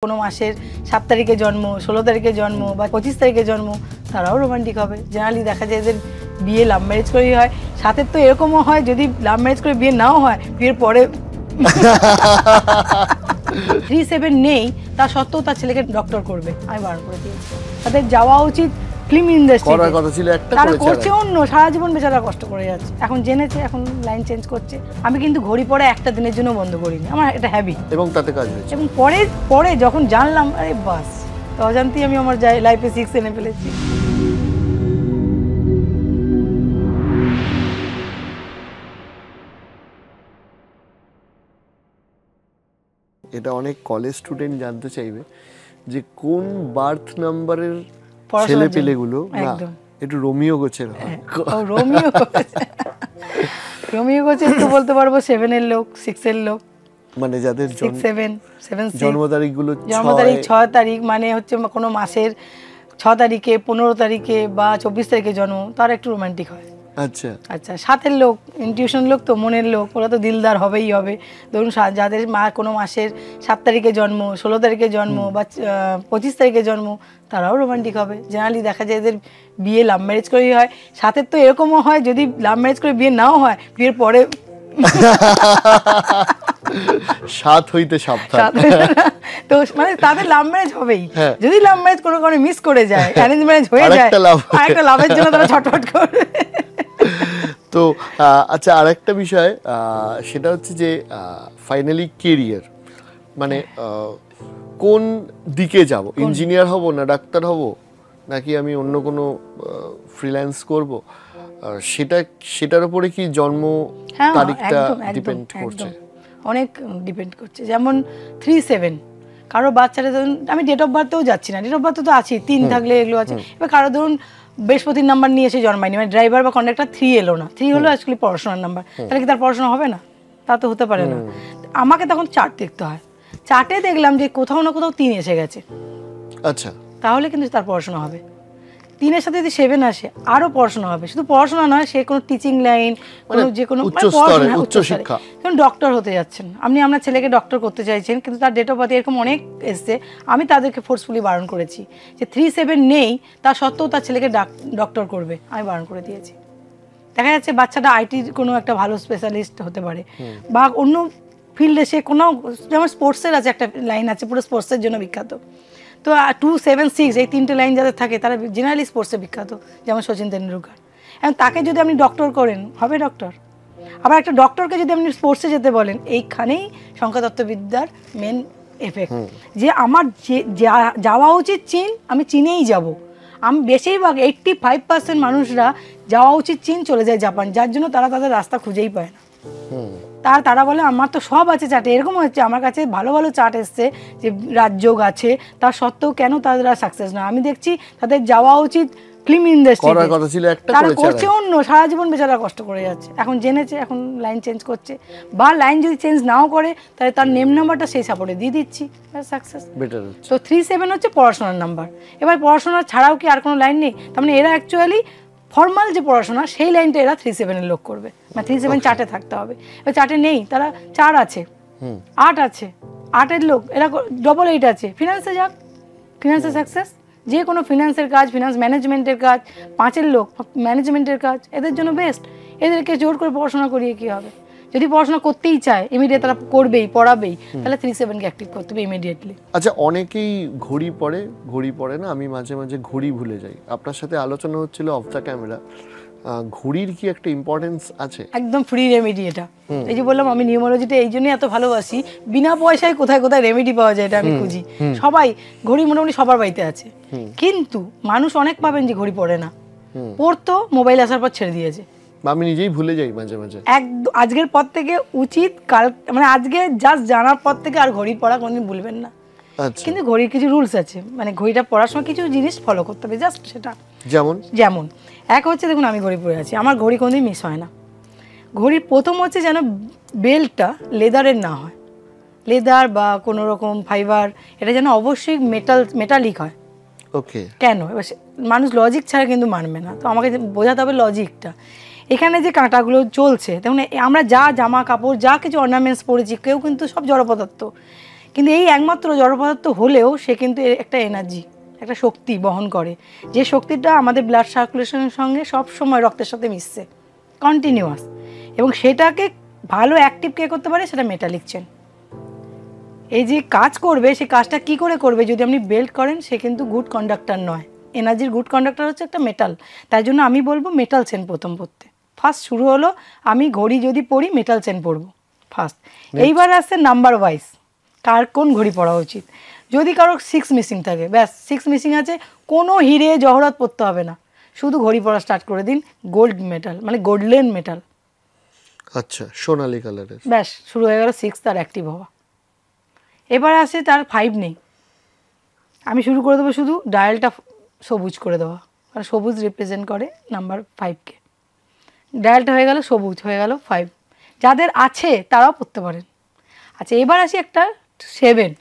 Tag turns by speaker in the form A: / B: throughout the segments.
A: কোনো মাসের 7 তারিখে জন্ম, 16 তারিখে জন্ম বা 25 তারিখে জন্ম, তারাও রোমান্টিক হবে। জেনারেলি দেখা যায় এদের বিয়ে লাভ ম্যারেজ করেই হয়। সাথে তো এরকমও হয় যদি লাভ ম্যারেজ করে বিয়ে নাও হয়, বিয়ের পরে 37 নেই তা সত্ত্বেও তার ছেলেকে ডক্টর করবে, আমি বারণ করে দিয়েছি। তাদের যাওয়া উচিত ফিল্ম ইন্ডাস্ট্রিতে, তারা করছে অন্য, সারা জীবন বেচারা কষ্ট করে যাচ্ছে। এখন জেনেছে, এখন লাইন চেঞ্জ করছে। আমি কিন্তু ঘড়ি পরে একটা দিনের জন্য বন্ধ করিনি, আমার এটা হ্যাবিট
B: এবং তাতে কাজ হয়েছে।
A: এবং পরে যখন জানলাম, আরে বাস, তো অজান্তেই আমি আমার লাইফে 6 এনে ফেলেছি।
B: এটা অনেক কলেজ স্টুডেন্ট জানতে চাইবে যে কোন বার্থ নাম্বারের ছেলে পেলেগুলো না একটু রোমিও গোছের হয়।
A: রোমিও গোছের তো বলতে পারবো 7 এর লোক, 6 এর লোক,
B: মানে যাদের
A: 7
B: জন্ম তারিখগুলো
A: 6 তারিখ, মানে হচ্ছে কোনো মাসের 6 তারিখে, 15 তারিখে বা 24 তারিখে জন্ম, তারা একটু রোমান্টিক হয়।
B: আচ্ছা
A: আচ্ছা, 7 লোক ইনটিউশন লোক, তো মনের লোক, ওরা তো দিলদার হবেই হবে। ধরুন যাদের মা কোনো মাসের 7 তারিখে জন্ম, 16 তারিখে জন্ম বা 25 তারিখে জন্ম, তারাও রোমান্টিক হবে। জেনারেলি দেখা যায় এদের বিয়ে লাভ ম্যারেজ করেই হয়। সাথে তো এরকমও হয় যদি লাভ ম্যারেজ করে বিয়ে নাও হয়, বিয়ের পরে
B: 7 হইতে সাবধান,
A: তো মানে তাদের লাভ ম্যারেজ হবেই। যদি লাভ ম্যারেজ কোনো কারণে মিস করে যায়, অ্যারেঞ্জ ম্যারেজ হয়ে যায়, আরেকটা লাভের জন্য তারা ছটফট করবে।
B: তো আচ্ছা, আরেকটা বিষয় সেটা হচ্ছে যে ফাইনালি কেরিয়ার, মানে কোন দিকে যাব, ইঞ্জিনিয়ার হব না ডাক্তার হব, নাকি আমি অন্য কোনো ফ্রিল্যান্স করব, সেটার উপরে কি জন্ম তারিখটা ডিপেন্ড করছে?
A: অনেক ডিপেন্ড করছে। যেমন 37 কারো বাচ্চারা, ধরুন আমি ডেট অফ বার্থেও যাচ্ছি না, ডেট অফ বার্থে তো আছে 3 থাকলে এগুলো আছে। এবার কারো ধরুন বৃহস্পতির নাম্বার নিয়ে এসে জন্মায়নি, মানে ড্রাইভার বা কন্ডাক্টর 3 এলো না, 3 হলো অ্যাকচুয়ালি পড়াশোনার নাম্বার, তাহলে কি তার পড়াশোনা হবে না? তা তো হতে পারে না। আমাকে তখন চার্ট দেখতে হয়, চার্টে দেখলাম যে কোথাও না কোথাও 3 এসে গেছে, আচ্ছা, তাহলে কিন্তু তার পড়াশোনা হবে। 3-এর সাথে যদি 7 আসে, আরও পড়াশোনা হবে। শুধু পড়াশোনা নয়, সে কোনো টিচিং লাইন, কোনো যে কোনো
B: উচ্চশিক্ষা,
A: যেমন ডক্টর হতে যাচ্ছেন আপনি, আপনার ছেলেকে ডক্টর করতে চাইছেন, কিন্তু তার ডেট অফ বার্থে এরকম অনেক এসছে, আমি তাদেরকে ফোর্সফুলি বারণ করেছি যে 37 নেই তা সত্ত্বেও তার ছেলেকে ডক্টর করবে, আমি বারণ করে দিয়েছি। দেখা যাচ্ছে বাচ্চাটা আইটির কোনো একটা ভালো স্পেশালিস্ট হতে পারে, বা অন্য ফিল্ডে সে কোনো, যেমন স্পোর্টসের আছে একটা লাইন আছে, পুরো স্পোর্টসের জন্য বিখ্যাত। তো 2, 7, 6 এই 3টে লাইন যাদের থাকে তারা জেনারেলি স্পোর্টসে বিখ্যাত, যেমন সচিন তেন্ডুলকার। এবং তাকে যদি আপনি ডক্টর করেন, হবে ডক্টর। আবার একটা ডক্টরকে যদি আপনি স্পোর্টসে যেতে বলেন, এইখানেই সংখ্যাতত্ত্ববিদ্যার মেন এফেক্ট, যে আমার যাওয়া উচিত চীন, আমি চীনেই যাব। আমি বেশিরভাগ 85% মানুষরা যাওয়া উচিত চীন, চলে যায় জাপান, যার জন্য তারা তাদের রাস্তা খুঁজেই পায় না। তারা বলে আমার তো সব আছে চার্টে। এরকম হচ্ছে, আমার কাছে ভালো ভালো চার্ট এসছে যে রাজযোগ আছে, তার সত্ত্বেও কেন তারা সাকসেস না? আমি দেখছি তাদের যাওয়া উচিত ফিল্ম ইন্ডাস্ট্রিতে, তারা করছে অন্য, সারা জীবন বেচারা কষ্ট করে যাচ্ছে। এখন জেনেছে, এখন লাইন চেঞ্জ করছে, বা লাইন যদি চেঞ্জ নাও করে তাহলে তার নেম নাম্বারটা সেই সাপোর্টে দিয়ে দিচ্ছি, সাকসেস। তো 37 হচ্ছে পড়াশোনার নাম্বার। এবার পড়াশোনা ছাড়াও কি আর কোনো লাইন নেই? তার মানে এরা অ্যাকচুয়ালি ফর্মাল যে পড়াশোনা, সেই লাইনটা এরা 37 এর লোক করবে, মানে 37 চার্টে থাকতে হবে। এবার চার্টে নেই, তারা 4 আছে, 8 আছে, 8-এর লোক, এরা 8 আছে, ফিনান্সে যাক, ফিনান্সে সাকসেস। যে কোনো ফিনান্সের কাজ, ফিনান্স ম্যানেজমেন্টের কাজ, 5-এর লোক ম্যানেজমেন্টের কাজ, এদের জন্য বেস্ট। এদেরকে জোর করে পড়াশোনা করিয়ে কি হবে? যদি পড়াশোনা করতেই চায়, ইমিডিয়েট তারা করবেই, পড়াবেই, তাহলে 37কে অ্যাক্টিভ করতে হবে ইমিডিয়েটলি।
B: আচ্ছা, অনেকেই ঘড়ি পড়ে না, আমি মাঝে মাঝে ঘড়ি ভুলে যাই। আপনার সাথে আলোচনা হচ্ছিল অফ দ্য ক্যামেরা, ঘড়ির কি একটা ইম্পর্টেন্স আছে?
A: একদম ফ্রি রেমেডি এটা। এই যে বললাম, আমি নিউমোলজিটা এই জন্যই এত ভালোবাসি, বিনা পয়সায় কোথায় কোথায় রেমেডি পাওয়া যায় এটা আমি খুঁজি। সবাই ঘড়ি মোটামুটি সবার বাড়িতে আছে, কিন্তু মানুষ অনেক পাবেন যে ঘড়ি পড়ে না, পড়তো, মোবাইল আসার পর ছেড়ে দিয়েছে।
B: আমি নিজেই ভুলে যাই মাঝে মাঝে।
A: আজকের পর থেকে উচিত, মানে আজকে জাস্ট জানার পর থেকে আর ঘড়ি পড়া কোনোদিন ভুলবেন না। কিন্তু ঘড়ির কিছু রুলস আছে, মানে ঘড়িটা পড়ার সময় কিছু জিনিস ফলো করতে হবে, জাস্ট সেটা। যেমন এক হচ্ছে, দেখুন আমি ঘড়ি পরে আছি, আমার ঘড়ি কোনোদিন মিস হয় না। ঘড়ির প্রথম হচ্ছে যেন বেল্টটা লেদারের না হয়, লেদার বা কোনো রকম ফাইবার, এটা যেন অবশ্যই মেটালিক হয়। ওকে, কেন? এবার মানুষ লজিক ছাড়া কিন্তু মানবে না, তো আমাকে বোঝাতে হবে লজিকটা। এখানে যে কাঁটাগুলো চলছে, দেখুন আমরা যা জামা কাপড়, যা কিছু অর্নামেন্টস পরেছি, কেউ কিন্তু সব জড় পদার্থ, কিন্তু এই একমাত্র জড় পদার্থ হলেও সে কিন্তু একটা এনার্জি, একটা শক্তি বহন করে, যে শক্তিটা আমাদের ব্লাড সার্কুলেশনের সঙ্গে সব সময় রক্তের সাথে মিশছে কন্টিনিউয়াস, এবং সেটাকে ভালো অ্যাক্টিভ কে করতে পারে, সেটা মেটালিক চেন। এই যে কাজ করবে, সেই কাজটা কি করে করবে যদি আপনি বেল্ট করেন, সে কিন্তু গুড কন্ডাক্টর নয়। এনার্জির গুড কন্ডাক্টর হচ্ছে একটা মেটাল, তাই জন্য আমি বলবো মেটাল চেন প্রথম পড়তে। ফার্স্ট শুরু হলো, আমি ঘড়ি যদি পড়ি মেটাল চেন পরবো ফার্স্ট। এইবার আসছে নাম্বার ওয়াইজ কার কোন ঘড়ি পরা উচিত। যদি কারো 6 মিসিং থাকে, ব্যাস 6 মিসিং আছে, কোনো হিরে জহরত পড়তে হবে না, শুধু ঘড়ি পরা স্টার্ট করে দিন গোল্ড মেটাল, মানে গোল্ডেন মেটাল।
B: আচ্ছা, সোনালী কালারের,
A: ব্যাস শুরু হয়ে গেল 6 তার অ্যাক্টিভ হওয়া। এবার আসে তার 5 নেই, আমি শুরু করে দেবো শুধু ডায়ালটা সবুজ করে দেওয়া, কারণ সবুজ রিপ্রেজেন্ট করে নাম্বার 5কে। ডায়ালটা হয়ে গেল সবুজ, হয়ে গেল 5। যাদের আছে তারাও পড়তে পারেন। আচ্ছা, এবার আসি একটা 7।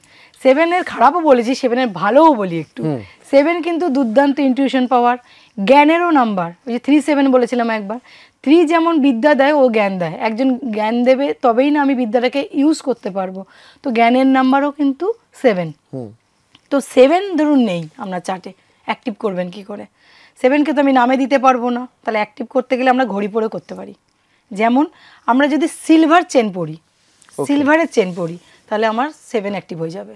A: 7-এর খারাপও বলেছি, 7-এর ভালোও বলি একটু। 7 কিন্তু দুর্দান্ত ইনটিউশন পাওয়ার, জ্ঞানেরও নাম্বার। ওই যে 3-7 বলেছিলাম একবার, 3 যেমন বিদ্যা দেয় ও জ্ঞান দেয়। একজন জ্ঞান দেবে তবেই না আমি বিদ্যাটাকে ইউজ করতে পারবো, তো জ্ঞানের নাম্বারও কিন্তু 7। তো 7 ধরুন নেই আমরা চার্টে, অ্যাক্টিভ করবেন কি করে? 7কে তো আমি নামে দিতে পারবো না, তাহলে অ্যাক্টিভ করতে গেলে আমরা ঘড়ি পরে করতে পারি। যেমন আমরা যদি সিলভার চেন পরি, সিলভারের চেন পরি, তাহলে আমার 7 অ্যাক্টিভ হয়ে যাবে।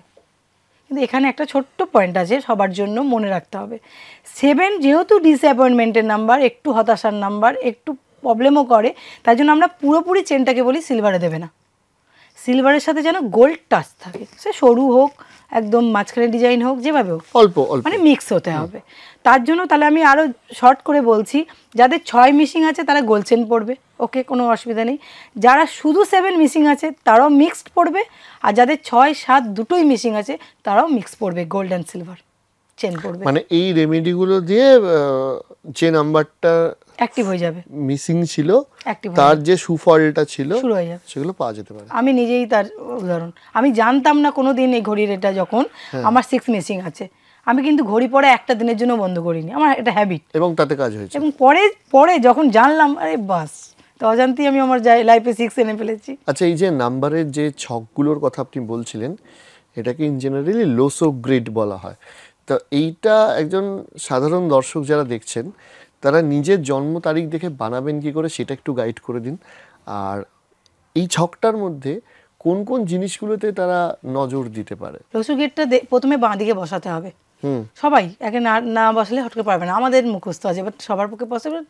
A: কিন্তু এখানে একটা ছোট্ট পয়েন্ট আছে সবার জন্য মনে রাখতে হবে। 7 যেহেতু ডিসঅ্যাপয়েন্টমেন্টের নাম্বার, একটু হতাশার নাম্বার, একটু প্রবলেমও করে, তাই জন্য আমরা পুরোপুরি চেনটাকে বলি সিলভারে দেবে না। সিলভারের সাথে যেন গোল্ড টাচ থাকে, সে সরু হোক, একদম মাঝখানে ডিজাইন হোক, যেভাবে হোক,
B: অল্প অল্প
A: মানে মিক্স হতে হবে। তার জন্য তাহলে আমি আরও শর্ট করে বলছি, যাদের 6 মিসিং আছে তারা গোল্ড চেন পড়বে, ওকে, কোনো অসুবিধা নেই। যারা শুধু 7 মিসিং আছে তারাও মিক্সড পড়বে, আর যাদের 6, 7 দুটোই মিসিং আছে তারাও মিক্স পড়বে, গোল্ড অ্যান্ড সিলভার চেন পড়বে।
B: মানে এই রেমেডিগুলো দিয়ে যে নাম্বারটা
A: অ্যাক্টিভ হয়ে যাবে,
B: মিসিং ছিল,
A: অ্যাক্টিভ
B: তার যে সুফলটা ছিল
A: শুরু হয়ে যাবে,
B: সেগুলো পাওয়া যেতে পারে।
A: আমি নিজেই তার উদাহরণ। আমি জানতাম না কোনো দিন এই ঘড়ির এটা, যখন আমার 6 মিসিং আছে, আমি কিন্তু ঘড়ি পরে একটা দিনের জন্য বন্ধ করিনি, আমার এটা হ্যাবিট,
B: এবং তাতে কাজ হয়েছে।
A: এবং পরে যখন জানলাম, আরে বাস, তো অজান্তেই আমি আমার লাইফে 6 এনে ফেলেছি।
B: আচ্ছা, এই যে নাম্বারের যে ছকগুলোর কথা আপনি বলছিলেন, এটাকে ইন জেনারেলি লোসো গ্রিড বলা হয়। তো এইটা একজন সাধারণ দর্শক যারা দেখছেন, তারা নিজের জন্ম তারিখ দেখে বানাবেন কি করে সেটা একটু গাইড করে দিন। আর এই ছকটার মধ্যে কোন কোন জিনিসগুলোতে তারা নজর দিতে পারে?
A: রসু গেটটা প্রথমে বাঁ দিকে বসাতে হবে। সবাই একে না না বসালে হটকে পারবে না, আমাদের মুখস্থ আছে, বাট সবার পক্ষে পসিবল।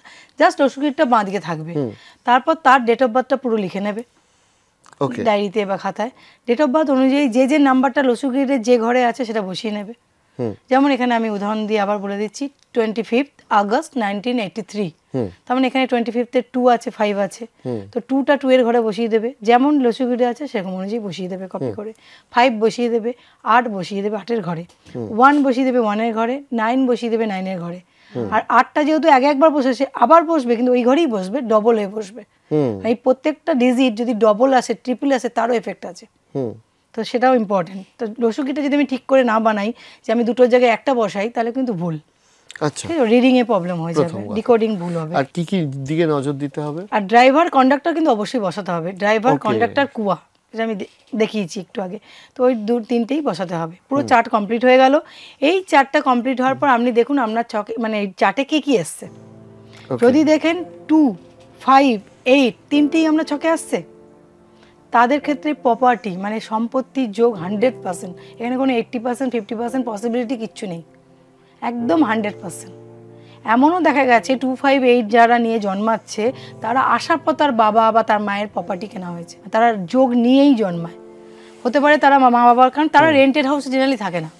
A: জাস্ট রসু গেটটা বাঁ দিকে থাকবে, তারপর তার ডেট অফ বার্থটা পুরো লিখে নেবে ডায়েরিতে বা খাতায়। ডেট অফ বার্থ অনুযায়ী যে যে নাম্বারটা লসু গেটের যে ঘরে আছে সেটা বসিয়ে নেবে। যেমন এখানে আমি উদাহরণ দিয়ে আবার বলে দিচ্ছি, 25 আগস্ট 1983, তার মানে এখানে 25-এ 2 আছে, 5 আছে, তো 2টা 2 এর ঘরে বসিয়ে দেবে, যেমন লসু গেটে আছে সেরকম অনুযায়ী বসিয়ে দেবে কপি করে। 5 বসিয়ে দেবে, 8 বসিয়ে দেবে 8 এর ঘরে, 1 বসিয়ে দেবে 1 এর ঘরে, 9 বসিয়ে দেবে 9 এর ঘরে। আর 8টা যেহেতু একবার বসেছে আবার বসবে, কিন্তু ওই ঘরেই বসবে, ডবল হয়ে বসবে। এই প্রত্যেকটা ডিজিট যদি ডবল আসে, ট্রিপল আসে, তারও এফেক্ট আছে, তো সেটাও ইম্পর্টেন্ট। তো লসুকিটা যদি আমি ঠিক করে না বানাই, যে আমি দুটোর জায়গায় একটা বসাই, তাহলে কিন্তু ভুল।
B: আচ্ছা,
A: রিডিং এ প্রবলেম হয়ে যাবে, ডিকোডিং ভুল হবে।
B: আর কি কি দিকে নজর দিতে হবে?
A: আর ড্রাইভার কন্ডাক্টর কিন্তু অবশ্যই বসাতে হবে, ড্রাইভার কন্ডাক্টর কুয়া, যেটা আমি দেখিয়েছি একটু আগে, তো ওই 2-3টেই বসাতে হবে। পুরো চার্ট কমপ্লিট হয়ে গেল। এই চার্টটা কমপ্লিট হওয়ার পর আপনি দেখুন আপনার ছকে, মানে এই চার্টে কি কি এসছে। যদি দেখেন 2, 5, 8 তিনটেই আমরা ছকে আসছে, তাদের ক্ষেত্রে প্রপার্টি মানে সম্পত্তির যোগ 100%। এখানে কোনো 80%, 50% পসিবিলিটি কিচ্ছু নেই, একদম 100%। এমনও দেখা গেছে 2, 5, 8 যারা নিয়ে জন্মাচ্ছে, তারা আসার পর তার বাবা বা তার মায়ের প্রপার্টি কেনা হয়েছে, তারা যোগ নিয়েই জন্মায়। হতে পারে তারা মা বাবার, কারণ তারা রেন্টেড হাউসে জেনারেলি থাকে না।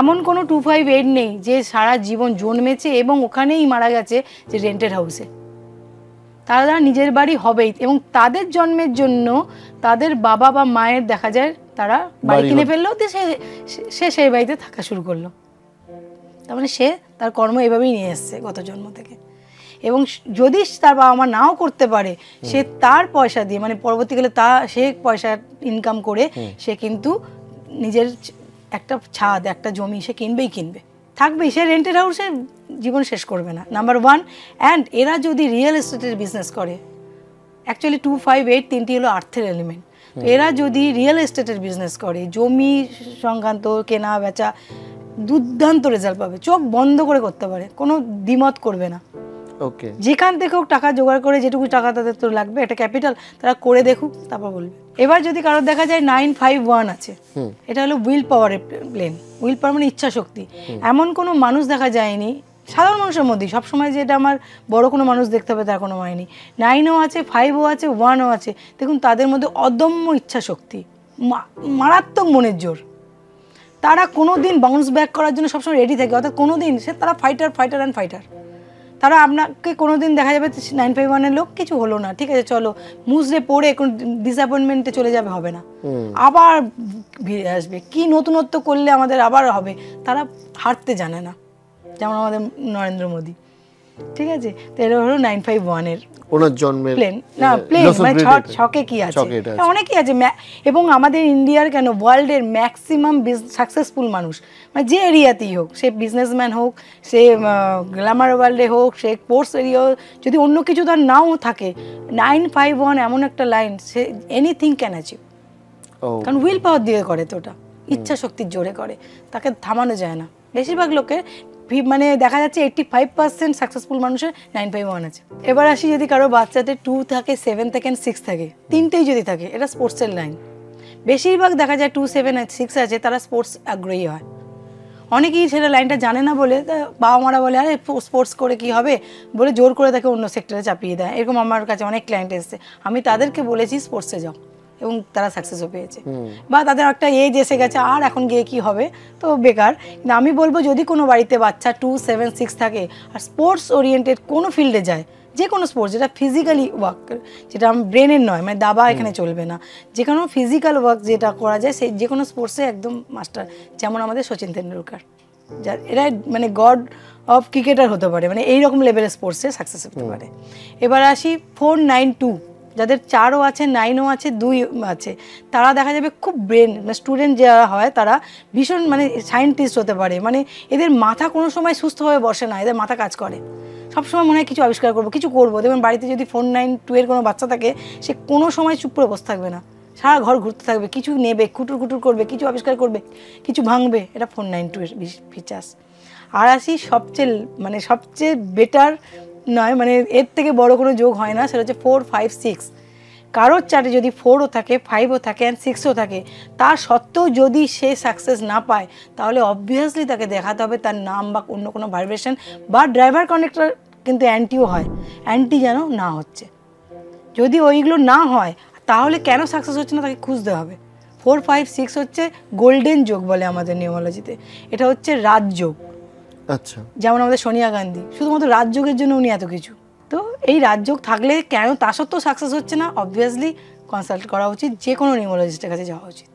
A: এমন কোনো 2, 5, 8 নেই যে সারা জীবন জন্মেছে এবং ওখানেই মারা গেছে যে রেন্টেড হাউসে। তারা নিজের বাড়ি হবেই, এবং তাদের জন্মের জন্য তাদের বাবা বা মায়ের দেখা যায় তারা বাড়ি কিনে ফেললো, সে সেই বাড়িতে থাকা শুরু করলো। তার মানে সে তার কর্ম এভাবেই নিয়ে এসছে গত জন্ম থেকে। এবং যদি তার বাবা মা নাও করতে পারে, সে তার পয়সা দিয়ে, মানে পরবর্তীকালে সে পয়সা ইনকাম করে সে কিন্তু নিজের একটা ছাদ, একটা জমি সে কিনবে, থাকবেই, সে রেন্টেড হাউসে জীবন শেষ করবে না, নাম্বার 1। অ্যান্ড এরা যদি রিয়েল এস্টেটের বিজনেস করে, অ্যাকচুয়ালি 2, 5, 8 তিনটি হলো আর্থের এলিমেন্ট। তো এরা যদি রিয়েল এস্টেটের বিজনেস করে, জমি সংক্রান্ত কেনা বেচা, দুর্দান্ত রেজাল্ট পাবে, চোখ বন্ধ করে করতে পারে, কোনো দ্বিমত করবে না।
B: ওকে,
A: যেখান থেকে হোক টাকা জোগাড় করে, যেটুকু টাকা তাদের তো লাগবে, একটা ক্যাপিটাল, তারা করে দেখুক, তারপর বলবে। এবার যদি কারোর দেখা যায় 951 আছে, এটা হলো উইল পাওয়ারের প্লেন। উইল পাওয়ার মানে ইচ্ছা শক্তি। এমন কোনো মানুষ দেখা যায়নি সাধারণ মানুষের মধ্যেই সবসময় যে এটা আমার বড় কোনো মানুষ দেখতে হবে তার কোনো হয়নি। 9ও আছে, 5ও আছে, 1ও আছে। দেখুন তাদের মধ্যে অদম্য ইচ্ছা শক্তি, মারাত্মক মনের জোর। তারা কোনো দিন বাউন্স ব্যাক করার জন্য সবসময় রেডি থাকে, অর্থাৎ কোনো দিন তারা ফাইটার। তারা আপনাকে কোনো দিন দেখা যাবে 951-এর লোক কিছু হলো না, ঠিক আছে চলো, মুজরে পড়ে কোনো ডিসঅ্যাপয়েন্টমেন্টে চলে যাবে, হবে না, আবার ভিড়ে আসবে, কি নতুনত্ব করলে আমাদের আবার হবে। তারা হারতে জানে না, যেমন আমাদের নরেন্দ্র মোদী, ঠিক আছে। তো এটা হলো 951-এর
B: ওনার জন্মের
A: প্লেন, না প্লেন মানে ছকে কি আছে, অনেকই আছে। এবং আমাদের ইন্ডিয়ার কেন, ওয়ার্ল্ডের ম্যাক্সিমাম সাকসেসফুল মানুষ, মানে যে এরিয়াতেই হোক, সে বিজনেসম্যান হোক, সে গ্ল্যামার ওয়ার্ল্ডে হোক, সে স্পোর্টস এরিয়া, যদি অন্য কিছু তার নাও থাকে, 951 এমন একটা line, say anything can achieve. কারণ উইল পাওয়ার দিয়ে করে, তো ওটা ইচ্ছা শক্তির জোরে করে, তাকে থামানো যায় না। বেশিরভাগ লোকের মানে দেখা যাচ্ছে 85% সাকসেসফুল মানুষের 951 আছে। এবার আসি, যদি কারো বাচ্চাদের 2 থাকে, 7 থাকে, 6 থাকে, তিনটেই যদি থাকে, এটা স্পোর্টসের লাইন। বেশিরভাগ দেখা যায় 2, 7 আর 6 আছে, তারা স্পোর্টস আগ্রহী হয়। অনেকেই সেটা লাইনটা জানে না বলে বাবা মারা বলে আরে স্পোর্টস করে কি হবে বলে জোর করে তাকে অন্য সেক্টরে চাপিয়ে দেয়। এরকম আমার কাছে অনেক ক্লায়েন্ট এসেছে, আমি তাদেরকে বলেছি স্পোর্টসে যাও, এবং তারা সাকসেসও পেয়েছে। বা তাদের একটা এজ এসে গেছে, আর এখন গিয়ে কি হবে, তো বেকার। কিন্তু আমি বলবো, যদি কোনো বাড়িতে বাচ্চা 2, 7, 6 থাকে আর স্পোর্টস ওরিয়েন্টেড কোনো ফিল্ডে যায়, যে কোনো স্পোর্টস যেটা ফিজিক্যালি ওয়ার্ক, যেটা ব্রেনের নয়, মানে দাবা এখানে চলবে না, যে কোনো ফিজিক্যাল ওয়ার্ক যেটা করা যায়, সেই যে কোনো স্পোর্টসে একদম মাস্টার। যেমন আমাদের সচিন তেন্ডুলকার, যার এরা মানে গড অফ ক্রিকেটার হতে পারে, মানে এইরকম লেভেলের স্পোর্টসে সাকসেস হতে পারে। এবার আসি 492, যাদের 4ও আছে, 9ও আছে, 2 আছে, তারা দেখা যাবে খুব ব্রেন, মানে স্টুডেন্ট যারা হয় তারা ভীষণ মানে সায়েন্টিস্ট হতে পারে। মানে এদের মাথা কোনো সময় সুস্থভাবে বসে না, এদের মাথা কাজ করে সবসময়, মনে হয় কিছু আবিষ্কার করবো, কিছু করবো। দেখবেন বাড়িতে যদি 492-এর কোনো বাচ্চা থাকে, সে কোনো সময় চুপ করে বসে থাকবে না, সারা ঘর ঘুরতে থাকবে, কিছু নেবে, কুটুর করবে, কিছু আবিষ্কার করবে, কিছু ভাঙবে। এটা 492-এর ফিচার্স। আর আসি সবচেয়ে বেটার নয়, মানে এর থেকে বড় কোনো যোগ হয় না, সেটা হচ্ছে 4, 5, 6। কারোর চার্টে যদি 4ও থাকে, 5ও থাকে অ্যান্ড 6ও থাকে, তার সত্ত্বেও যদি সে সাকসেস না পায়, তাহলে অবভিয়াসলি তাকে দেখাতে হবে তার নাম বা অন্য কোনো ভাইব্রেশন বা ড্রাইভার কানেক্টর, কিন্তু অ্যান্টিও হয়, অ্যান্টি যেন না হচ্ছে। যদি ওইগুলো না হয়, তাহলে কেন সাকসেস হচ্ছে না তাকে খুঁজতে হবে। 4, 5, 6 হচ্ছে গোল্ডেন যোগ বলে আমাদের নিউমোলজিতে, এটা হচ্ছে রাজযোগ।
B: আচ্ছা,
A: যেমন আমাদের সোনিয়া গান্ধী, শুধুমাত্র রাজযোগের জন্য উনি এত কিছু। তো এই রাজযোগ থাকলে কেন তা সত্ত্বেও সাকসেস হচ্ছে না, অবভিয়াসলি কনসাল্ট করা উচিত, যে কোনো নিউমোলজিস্টের কাছে যাওয়া উচিত।